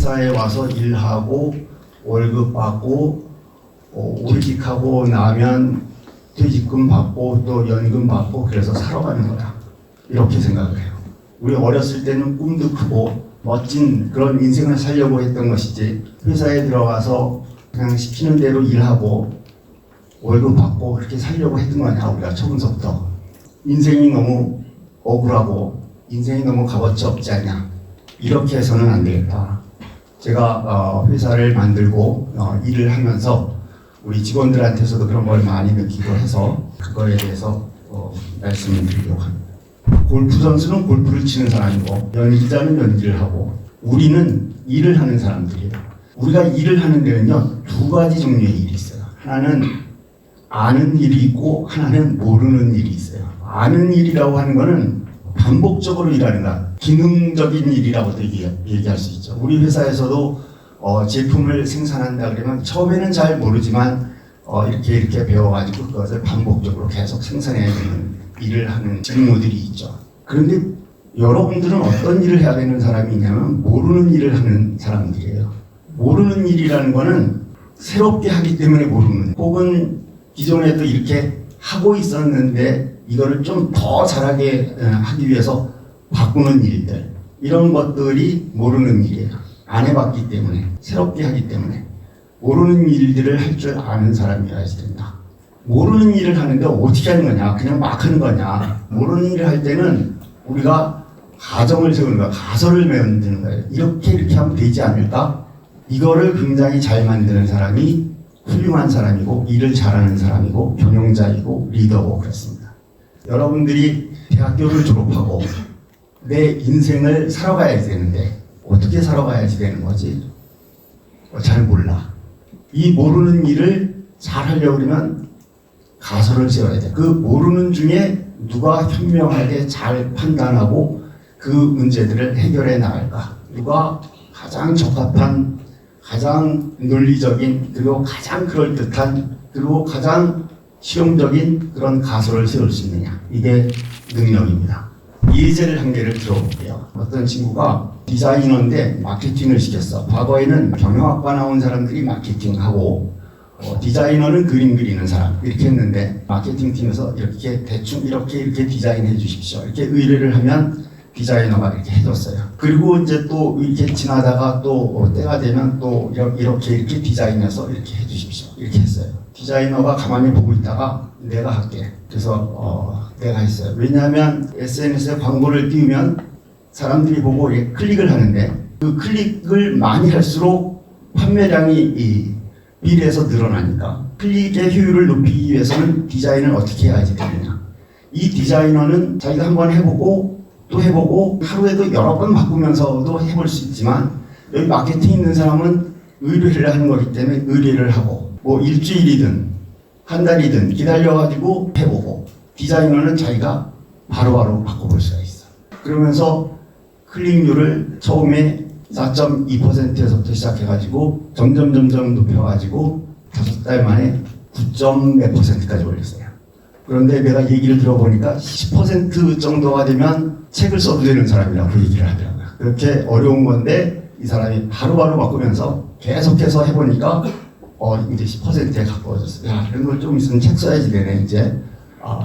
회사에 와서 일하고 월급 받고 오직하고 나면 퇴직금 받고 또 연금 받고 그래서 살아가는 거다. 이렇게 생각을 해요. 우리 어렸을 때는 꿈도 크고 멋진 그런 인생을 살려고 했던 것이지 회사에 들어가서 그냥 시키는 대로 일하고 월급 받고 그렇게 살려고 했던 거냐. 우리가 처음부터 인생이 너무 억울하고 인생이 너무 값어치 없지 않냐. 이렇게 해서는 안 되겠다. 제가 회사를 만들고 일을 하면서 우리 직원들한테서도 그런 걸 많이 느끼고 해서 그거에 대해서 말씀을 드리려고 합니다. 골프 선수는 골프를 치는 사람이고 연기자는 연기를 하고 우리는 일을 하는 사람들이에요. 우리가 일을 하는 데는요, 두 가지 종류의 일이 있어요. 하나는 아는 일이 있고 하나는 모르는 일이 있어요. 아는 일이라고 하는 거는 반복적으로 일하는 것, 기능적인 일이라고도 얘기할 수 있죠. 우리 회사에서도 제품을 생산한다 그러면 처음에는 잘 모르지만 이렇게 배워가지고 그것을 반복적으로 계속 생산해야 되는 일을 하는 직무들이 있죠. 그런데 여러분들은 어떤 일을 해야 되는 사람이냐면 모르는 일을 하는 사람들이에요. 모르는 일이라는 거는 새롭게 하기 때문에 모르는, 혹은 기존에도 이렇게 하고 있었는데 이거를 좀 더 잘하게 하기 위해서 바꾸는 일들, 이런 것들이 모르는 일이에요. 안 해봤기 때문에, 새롭게 하기 때문에 모르는 일들을 할 줄 아는 사람이어야지 된다. 모르는 일을 하는데 어떻게 하는 거냐, 그냥 막 하는 거냐. 모르는 일을 할 때는 우리가 가정을 세우는 거야, 가설을 만드는 거예요. 이렇게 하면 되지 않을까? 이거를 굉장히 잘 만드는 사람이 훌륭한 사람이고 일을 잘하는 사람이고 경영자이고 리더고 그렇습니다. 여러분들이 대학교를 졸업하고 내 인생을 살아가야 되는데 어떻게 살아가야지 되는 거지? 잘 몰라. 이 모르는 일을 잘 하려고 그러면 가설을 세워야 돼. 그 모르는 중에 누가 현명하게 잘 판단하고 그 문제들을 해결해 나갈까? 누가 가장 적합한, 가장 논리적인, 그리고 가장 그럴듯한, 그리고 가장 실용적인 그런 가설을 세울 수 있느냐. 이게 능력입니다. 예제를 한 개를 들어볼게요. 어떤 친구가 디자이너인데 마케팅을 시켰어. 과거에는 경영학과 나온 사람들이 마케팅하고 디자이너는 그림 그리는 사람 이렇게 했는데 마케팅 팀에서 이렇게 대충 이렇게 디자인해 주십시오. 이렇게 의뢰를 하면 디자이너가 이렇게 해줬어요. 그리고 이제 또 이렇게 지나다가 또 때가 되면 또 이렇게 디자인해서 이렇게 해주십시오. 이렇게 했어요. 디자이너가 가만히 보고 있다가 내가 할게. 그래서 내가 했어요. 왜냐하면 SNS에 광고를 띄우면 사람들이 보고 클릭을 하는데 그 클릭을 많이 할수록 판매량이 비례해서 늘어나니까 클릭의 효율을 높이기 위해서는 디자인을 어떻게 해야지 되느냐. 이 디자이너는 자기가 한번 해보고 또 해보고 하루에도 여러 번 바꾸면서도 해볼 수 있지만 여기 마케팅 있는 사람은 의뢰를 하는 거기 때문에 의뢰를 하고 뭐 일주일이든 한 달이든 기다려가지고 해보고 디자이너는 자기가 바로바로 바꿔볼 수가 있어. 그러면서 클릭률을 처음에 4.2%에서부터 시작해가지고 점점 높여가지고 5달 만에 9.몇%까지 올렸어요. 그런데 내가 얘기를 들어보니까 10% 정도가 되면 책을 써도 되는 사람이라고 얘기를 하더라고요. 그렇게 어려운 건데 이 사람이 바로바로 바꾸면서 계속해서 해보니까 이제 10%에 가까워졌어요. 야, 이런 걸 좀 있으면 책 써야지 되네 이제.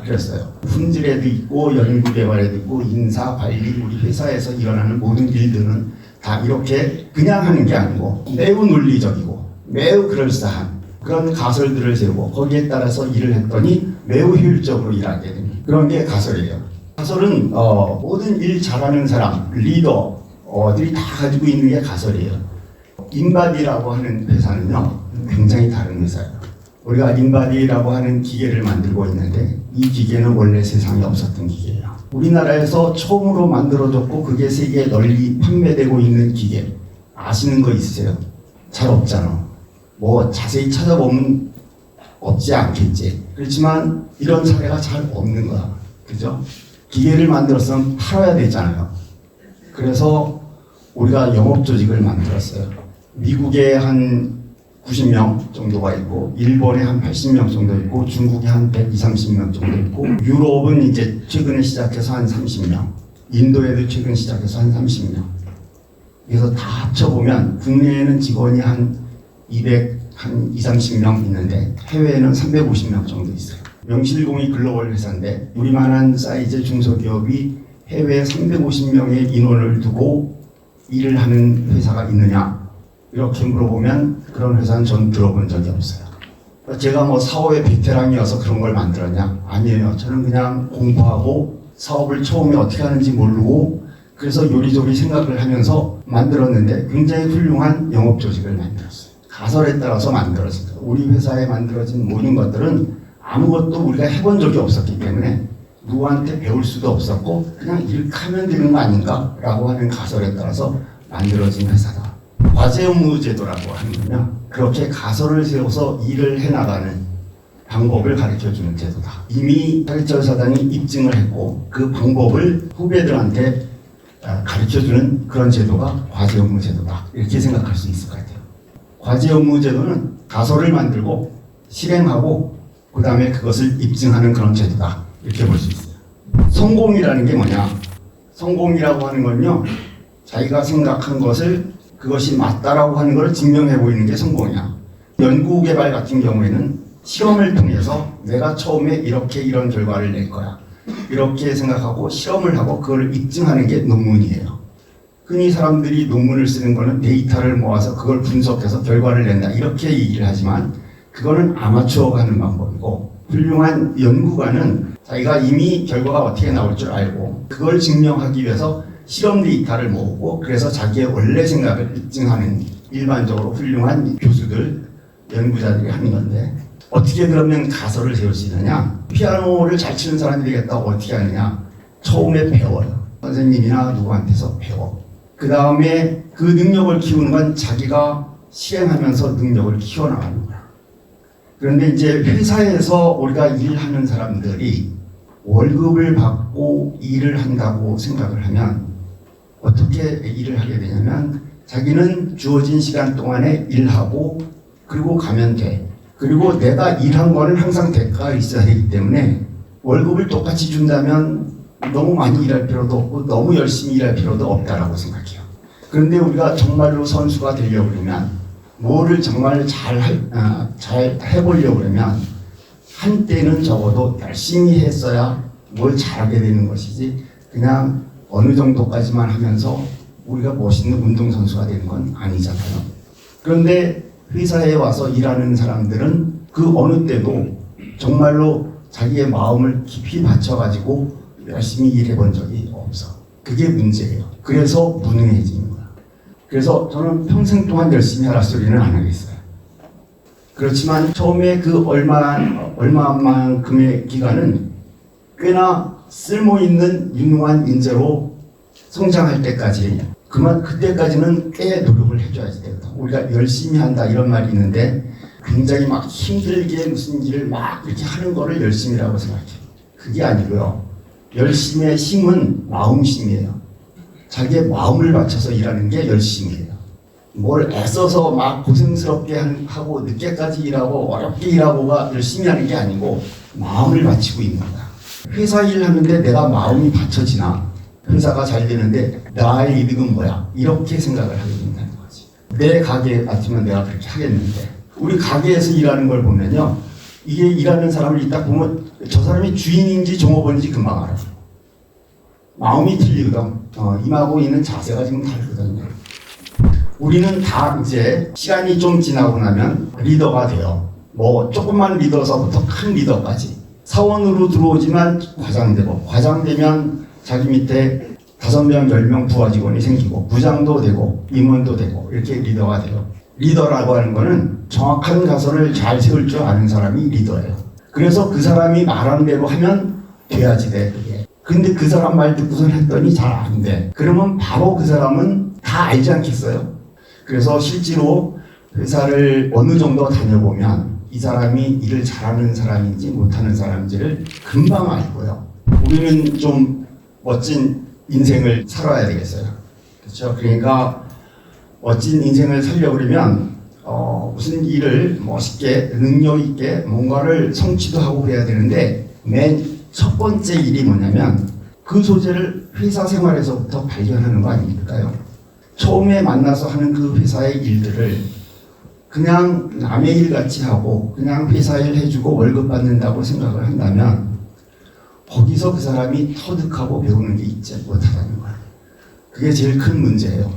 그랬어요. 품질에도 있고 연구개발에도 있고 인사, 관리, 우리 회사에서 일어나는 모든 일들은 다 이렇게 그냥 하는 게 아니고 매우 논리적이고 매우 그럴싸한 그런 가설들을 세우고 거기에 따라서 일을 했더니 매우 효율적으로 일하게 됩니다. 그런 게 가설이에요. 가설은 모든 일 잘하는 사람, 리더들이 다 가지고 있는 게 가설이에요. 인바디라고 하는 회사는요 굉장히 다른 회사예요. 우리가 인바디라고 하는 기계를 만들고 있는데 이 기계는 원래 세상에 없었던 기계예요. 우리나라에서 처음으로 만들어졌고 그게 세계에 널리 판매되고 있는 기계 아시는 거 있으세요? 잘 없잖아. 뭐 자세히 찾아보면 없지 않겠지. 그렇지만 이런 사례가 잘 없는 거야. 그죠? 기계를 만들었으면 팔아야 되잖아요. 그래서 우리가 영업 조직을 만들었어요. 미국에 한 90명 정도가 있고 일본에 한 80명 정도 있고 중국에 한 120, 30명 정도 있고 유럽은 이제 최근에 시작해서 한 30명 인도에도 최근 시작해서 한 30명 그래서 다 합쳐보면 국내에는 직원이 한 230명 있는데 해외에는 350명 정도 있어요. 명실공히 글로벌 회사인데 우리만한 사이즈 중소기업이 해외에 350명의 인원을 두고 일을 하는 회사가 있느냐? 이렇게 물어보면 그런 회사는 전 들어본 적이 없어요. 제가 뭐 사업의 베테랑이어서 그런 걸 만들었냐? 아니에요. 저는 그냥 공부하고 사업을 처음에 어떻게 하는지 모르고 그래서 요리조리 생각을 하면서 만들었는데 굉장히 훌륭한 영업 조직을 만들었어요. 가설에 따라서 만들어진 거예요. 우리 회사에 만들어진 모든 것들은 아무것도 우리가 해본 적이 없었기 때문에 누구한테 배울 수도 없었고 그냥 이렇게 하면 되는 거 아닌가? 라고 하는 가설에 따라서 만들어진 회사다. 과제 업무 제도라고 하는군요. 그렇게 가설을 세워서 일을 해나가는 방법을 가르쳐주는 제도다. 이미 팔절 사단이 입증을 했고 그 방법을 후배들한테 가르쳐주는 그런 제도가 과제 업무 제도다. 이렇게 생각할 수 있을 것 같아요. 과제 업무 제도는 가설을 만들고 실행하고 그 다음에 그것을 입증하는 그런 제도다. 이렇게 볼 수 있어요. 성공이라는 게 뭐냐? 성공이라고 하는 건요, 자기가 생각한 것을 그것이 맞다라고 하는 걸 증명해 보이는 게 성공이야. 연구개발 같은 경우에는 실험을 통해서 내가 처음에 이렇게 이런 결과를 낼 거야. 이렇게 생각하고 실험을 하고 그걸 입증하는 게 논문이에요. 흔히 사람들이 논문을 쓰는 거는 데이터를 모아서 그걸 분석해서 결과를 낸다. 이렇게 얘기를 하지만 그거는 아마추어가 하는 방법이고 훌륭한 연구가는 자기가 이미 결과가 어떻게 나올 줄 알고 그걸 증명하기 위해서 실험 데이터를 모으고 그래서 자기의 원래 생각을 입증하는 일반적으로 훌륭한 교수들, 연구자들이 하는 건데 어떻게 그러면 가설을 세울 수 있느냐? 피아노를 잘 치는 사람이 되겠다고 어떻게 하느냐? 처음에 배워요. 선생님이나 누구한테서 배워. 그 다음에 그 능력을 키우는 건 자기가 실행하면서 능력을 키워나가는 거야. 그런데 이제 회사에서 우리가 일하는 사람들이 월급을 받고 일을 한다고 생각을 하면 어떻게 일을 하게 되냐면 자기는 주어진 시간 동안에 일하고 그리고 가면 돼. 그리고 내가 일한 거는 항상 대가가 있어야 되기 때문에 월급을 똑같이 준다면 너무 많이 일할 필요도 없고 너무 열심히 일할 필요도 없다라고 생각해요. 그런데 우리가 정말로 선수가 되려고 그러면 뭐를 정말 잘 해보려고 그러면 한때는 적어도 열심히 했어야 뭘 잘하게 되는 것이지 그냥 어느 정도까지만 하면서 우리가 멋있는 운동선수가 되는 건 아니잖아요. 그런데 회사에 와서 일하는 사람들은 그 어느 때도 정말로 자기의 마음을 깊이 바쳐가지고 열심히 일해본 적이 없어. 그게 문제예요. 그래서 무능해지는 거야. 그래서 저는 평생 동안 열심히 하라 소리는 안 하겠어요. 그렇지만 처음에 그 얼마만큼의 기간은 꽤나 쓸모있는 유능한 인재로 성장할 때까지 그때까지는 꽤 노력을 해줘야지 되거든. 우리가 열심히 한다 이런 말이 있는데 굉장히 막 힘들게 무슨 일을 막 이렇게 하는 거를 열심히라고 생각해요. 그게 아니고요. 열심의 힘은 마음심이에요. 자기의 마음을 바쳐서 일하는 게 열심이에요. 뭘 애써서 막 고생스럽게 하고 늦게까지 일하고 어렵게 일하고가 열심히 하는 게 아니고 마음을 바치고 있는 거야. 회사 일하는데 내가 마음이 받쳐지나? 회사가 잘 되는데 나의 이득은 뭐야? 이렇게 생각을 하게 된다는 거지. 내 가게 같으면 내가 그렇게 하겠는데 우리 가게에서 일하는 걸 보면요. 이게 일하는 사람을 이딱 보면 저 사람이 주인인지 종업원인지 금방 알아요. 마음이 틀리거든. 임하고 있는 자세가 지금 다르거든요. 우리는 다 이제 시간이 좀 지나고 나면 리더가 돼요. 뭐 조금만 리더서부터 큰 리더까지. 사원으로 들어오지만 과장되고 과장되면 자기 밑에 5명, 10명 부하 직원이 생기고 부장도 되고 임원도 되고 이렇게 리더가 돼요. 리더라고 하는 거는 정확한 가설을 잘 세울 줄 아는 사람이 리더예요. 그래서 그 사람이 말하는 대로 하면 돼야지 돼, 그게. 근데 그 사람 말 듣고선 했더니 잘 안 돼. 그러면 바로 그 사람은 다 알지 않겠어요? 그래서 실제로 회사를 어느 정도 다녀보면 이 사람이 일을 잘하는 사람인지 못하는 사람인지를 금방 알고요. 우리는 좀 멋진 인생을 살아야 되겠어요. 그렇죠? 그러니까 멋진 인생을 살려고 그러면 무슨 일을 멋있게 능력 있게 뭔가를 성취도 하고 해야 되는데 맨 첫 번째 일이 뭐냐면 그 소재를 회사 생활에서부터 발견하는 거 아닙니까요? 처음에 만나서 하는 그 회사의 일들을 그냥 남의 일 같이 하고 그냥 회사 일 해주고 월급 받는다고 생각을 한다면 거기서 그 사람이 터득하고 배우는 게 있지 못하다는 거야. 그게 제일 큰 문제예요.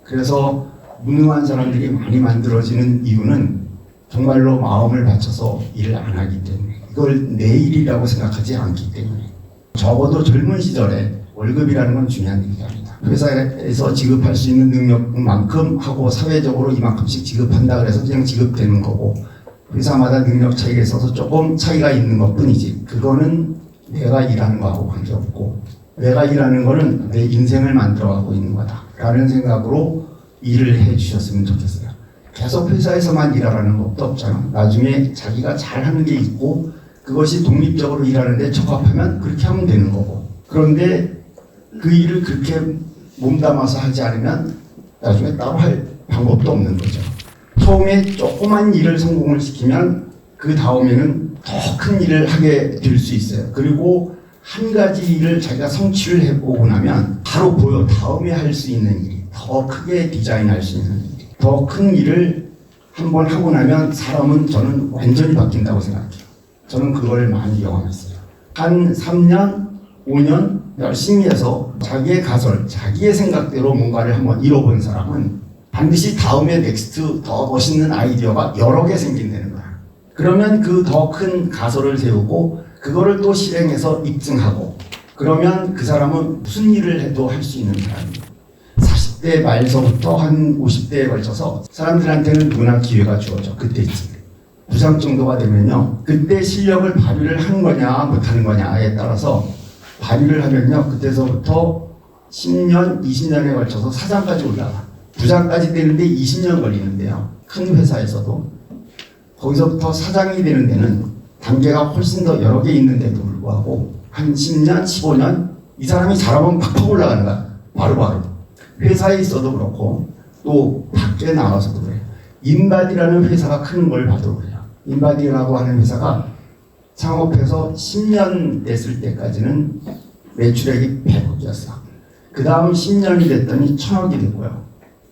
그래서 무능한 사람들이 많이 만들어지는 이유는 정말로 마음을 바쳐서 일을 안 하기 때문에, 이걸 내 일이라고 생각하지 않기 때문에. 적어도 젊은 시절에 월급이라는 건 중요한 얘기가 아니다. 회사에서 지급할 수 있는 능력만큼 하고 사회적으로 이만큼씩 지급한다 그래서 그냥 지급되는 거고, 회사마다 능력 차이가 있어서 조금 차이가 있는 것 뿐이지, 그거는 내가 일하는 거하고 관계없고, 내가 일하는 거는 내 인생을 만들어가고 있는 거다 라는 생각으로 일을 해 주셨으면 좋겠어요. 계속 회사에서만 일하라는 것도 없잖아. 나중에 자기가 잘하는 게 있고 그것이 독립적으로 일하는데 적합하면 그렇게 하면 되는 거고, 그런데 그 일을 그렇게 몸담아서 하지 않으면 나중에 따로 할 방법도 없는 거죠. 처음에 조그만 일을 성공을 시키면 그 다음에는 더 큰 일을 하게 될 수 있어요. 그리고 한 가지 일을 자기가 성취를 해보고 나면 바로 보여. 다음에 할 수 있는 일이, 더 크게 디자인할 수 있는 일이, 더 큰 일을 한번 하고 나면 사람은, 저는 완전히 바뀐다고 생각해요. 저는 그걸 많이 경험했어요. 한 3년, 5년 열심히 해서 자기의 가설, 자기의 생각대로 뭔가를 한번 이뤄본 사람은 반드시 다음에 넥스트 더 멋있는 아이디어가 여러 개 생긴다는 거야. 그러면 그 더 큰 가설을 세우고 그거를 또 실행해서 입증하고, 그러면 그 사람은 무슨 일을 해도 할 수 있는 사람이에요. 40대 말서부터 한 50대에 걸쳐서 사람들한테는 누구나 기회가 주어져. 그때쯤 부장 정도가 되면요, 그때 실력을 발휘를 하는 거냐 못하는 거냐에 따라서 발휘를 하면요, 그때서부터 10년, 20년에 걸쳐서 사장까지 올라가. 부장까지 되는데 20년 걸리는데요, 큰 회사에서도. 거기서부터 사장이 되는 데는 단계가 훨씬 더 여러 개 있는데도 불구하고 한 10년, 15년 이 사람이 잘하면 팍팍 올라가는 거야. 바로바로. 회사에 있어도 그렇고 또 밖에 나가서도 그래요. 인바디라는 회사가 큰 걸 봐도 그래요. 인바디라고 하는 회사가 창업해서 10년 됐을 때까지는 매출액이 100억이었어. 그 다음 10년이 됐더니 1000억이 됐고요.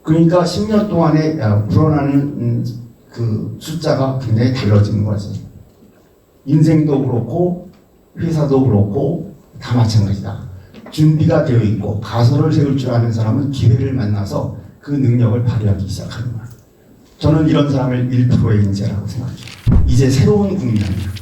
그러니까 10년 동안에 불어나는 그 숫자가 굉장히 달라지는 거지. 인생도 그렇고 회사도 그렇고 다 마찬가지다. 준비가 되어 있고 가설을 세울 줄 아는 사람은 기회를 만나서 그 능력을 발휘하기 시작하는 거야. 저는 이런 사람을 1%의 인재라고 생각해요. 이제 새로운 국면이야.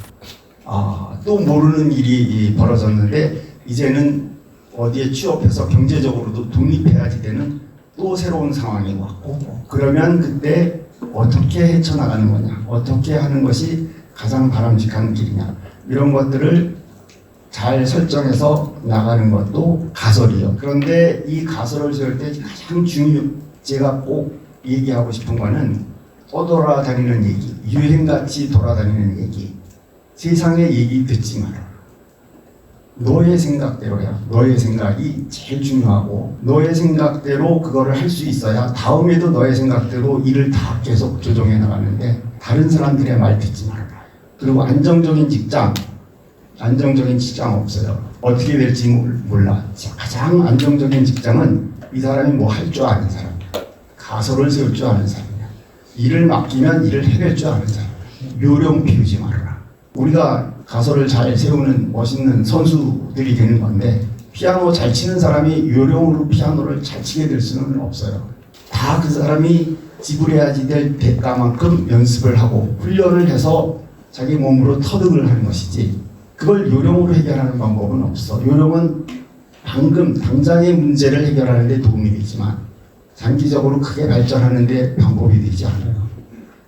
또 모르는 일이 벌어졌는데 이제는 어디에 취업해서 경제적으로도 독립해야지 되는 또 새로운 상황이 왔고, 그러면 그때 어떻게 헤쳐나가는 거냐, 어떻게 하는 것이 가장 바람직한 길이냐, 이런 것들을 잘 설정해서 나가는 것도 가설이에요. 그런데 이 가설을 세울 때 가장 제가 꼭 얘기하고 싶은 거는 떠돌아다니는 얘기, 유행같이 돌아다니는 얘기, 세상의 얘기 듣지 마라. 너의 생각대로 해야. 너의 생각이 제일 중요하고, 너의 생각대로 그거를 할 수 있어야 다음에도 너의 생각대로 일을 다 계속 조정해 나가는데, 다른 사람들의 말 듣지 말아라. 그리고 안정적인 직장 없어요. 어떻게 될지 몰라. 가장 안정적인 직장은 이 사람이 뭐 할 줄 아는 사람이야. 가설을 세울 줄 아는 사람이야. 일을 맡기면 일을 해낼 줄 아는 사람이야. 요령 피우지 말아라. 우리가 가설을 잘 세우는 멋있는 선수들이 되는 건데, 피아노 잘 치는 사람이 요령으로 피아노를 잘 치게 될 수는 없어요. 다 그 사람이 지불해야지 될 대가만큼 연습을 하고 훈련을 해서 자기 몸으로 터득을 하는 것이지, 그걸 요령으로 해결하는 방법은 없어. 요령은 방금 당장의 문제를 해결하는 데 도움이 되지만 장기적으로 크게 발전하는 데 방법이 되지 않아요.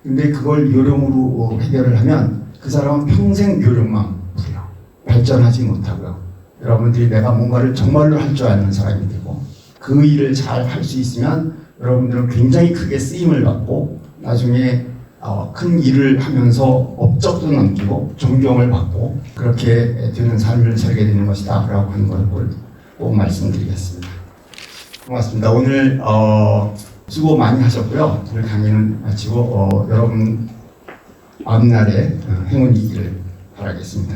근데 그걸 요령으로 해결을 하면 그 사람은 평생 요령만 부려. 발전하지 못하고요. 여러분들이 내가 뭔가를 정말로 할 줄 아는 사람이 되고 그 일을 잘 할 수 있으면 여러분들은 굉장히 크게 쓰임을 받고 나중에 큰 일을 하면서 업적도 남기고 존경을 받고 그렇게 되는 삶을 살게 되는 것이다 라고 하는 걸 꼭 말씀드리겠습니다. 고맙습니다. 오늘 수고 많이 하셨고요. 오늘 강의는 마치고 여러분 앞날에 행운이 있기를 바라겠습니다.